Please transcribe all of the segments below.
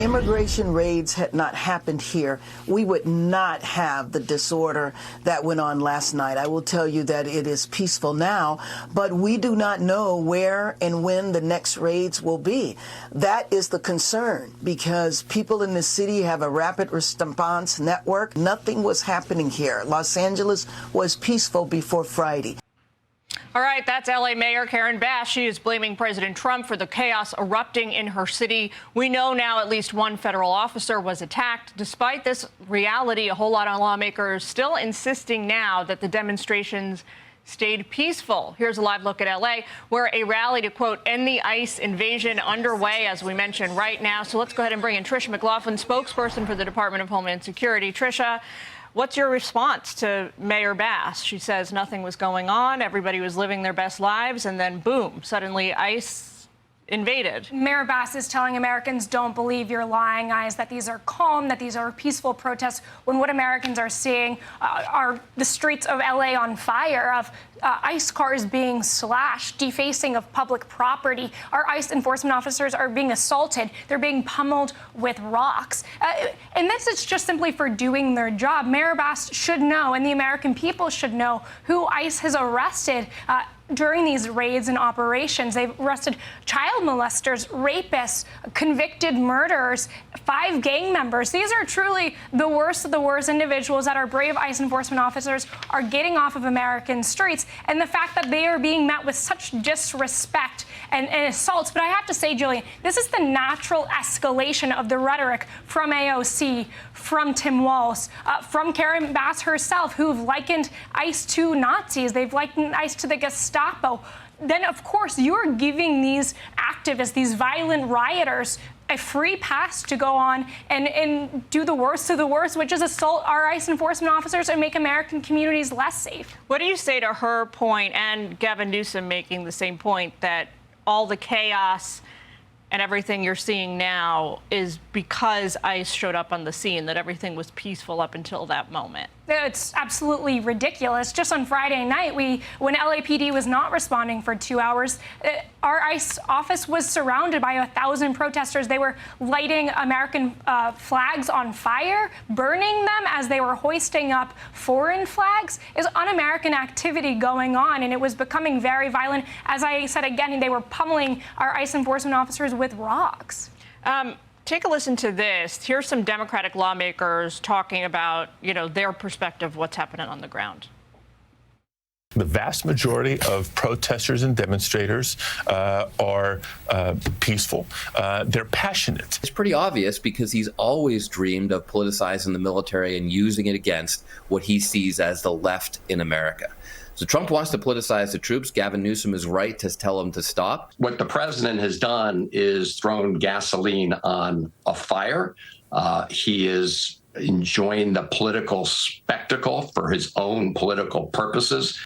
Immigration raids had not happened here, we would not have the disorder that went on last night. I will tell you that it is peaceful now, but we do not know where and when the next raids will be. That is the concern, because people in the city have a rapid response network. Nothing was happening here. Los Angeles was peaceful before Friday. All right, that's L.A. Mayor Karen Bass. She is blaming President Trump for the chaos erupting in her city. We know now at least one federal officer was attacked. Despite this reality, a whole lot of lawmakers still insisting now that the demonstrations stayed peaceful. Here's a live look at L.A., where a rally to, quote, end the ICE invasion underway, as we mentioned, right now. So let's go ahead and bring in Tricia McLaughlin, spokesperson for the Department of Homeland Security. Tricia, what's your response to Mayor Bass? She says nothing was going on, everybody was living their best lives, and then boom, suddenly ICE invaded. Mayor Bass is telling Americans, don't believe your lying eyes, that these are calm, that these are peaceful protests, when what Americans are seeing are the streets of LA on fire, of ICE cars being slashed, defacing of public property. Our ICE enforcement officers are being assaulted. They're being pummeled with rocks. And this is just simply for doing their job. Mayor Bass should know, and the American people should know, who ICE has arrested during these raids and operations. They've arrested child molesters, rapists, convicted murderers, 5 gang members. These are truly the worst of the worst individuals that our brave ICE enforcement officers are getting off of American streets. And the fact that they are being met with such disrespect and assaults. But I have to say, Julian, this is the natural escalation of the rhetoric from AOC, from Tim Walz, from Karen Bass herself, who've likened ICE to Nazis. They've likened ICE to the Gestapo. Then, of course, you're giving these activists, these violent rioters, a free pass to go on and do the worst of the worst, which is assault our ICE enforcement officers and make American communities less safe. What do you say to her point, and Gavin Newsom making the same point, that all the chaos and everything you're seeing now is because ICE showed up on the scene, that everything was peaceful up until that moment? It's absolutely ridiculous. Just on Friday night, when LAPD was not responding for 2 hours, our ICE office was surrounded by 1,000 protesters. They were lighting American flags on fire, burning them as they were hoisting up foreign flags. Is un-American activity going on, and it was becoming very violent. As I said again, they were pummeling our ICE enforcement officers with rocks. Take a listen to this. Here's some Democratic lawmakers talking about, their perspective, what's happening on the ground. The vast majority of protesters and demonstrators are peaceful. They're passionate. It's pretty obvious because he's always dreamed of politicizing the military and using it against what he sees as the left in America. So Trump wants to politicize the troops. Gavin Newsom is right to tell him to stop. What the president has done is thrown gasoline on a fire. He is enjoying the political spectacle for his own political purposes.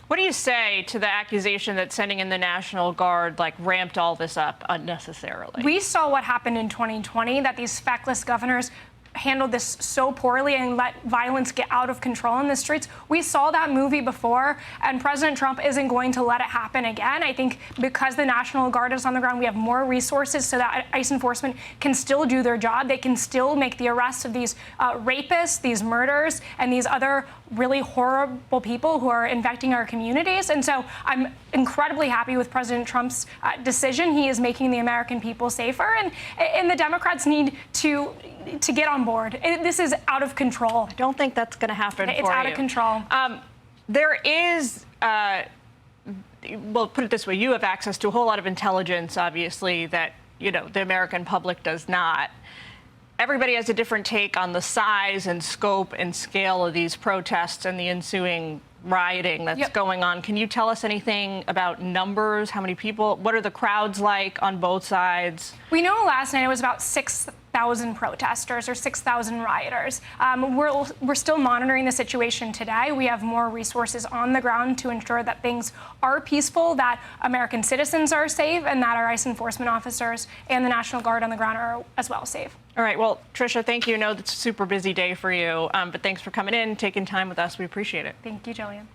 What do you say to the accusation that sending in the National Guard ramped all this up unnecessarily? We saw what happened in 2020, that these feckless governors handled this so poorly and let violence get out of control in the streets. We saw that movie before, and President Trump isn't going to let it happen again. I think because the National Guard is on the ground, we have more resources so that ICE enforcement can still do their job. They can still make the arrests of these rapists, these murderers, and these other really horrible people who are infecting our communities. And so I'm incredibly happy with President Trump's decision. He is making the American people safer, and the Democrats need to get on board. This is out of control. I don't think that's going to happen. It's out of control. There is, well, put it this way, you have access to a whole lot of intelligence, obviously, that, the American public does not. Everybody has a different take on the size and scope and scale of these protests and the ensuing rioting that's going on. Can you tell us anything about numbers? How many people? What are the crowds like on both sides? We know last night it was about 6,000 protesters or 6,000 rioters. We're still monitoring the situation today. We have more resources on the ground to ensure that things are peaceful, that American citizens are safe, and that our ICE enforcement officers and the National Guard on the ground are as well safe. All right. Well, Tricia, thank you. I know it's a super busy day for you, but thanks for coming in, taking time with us. We appreciate it. Thank you, Jillian.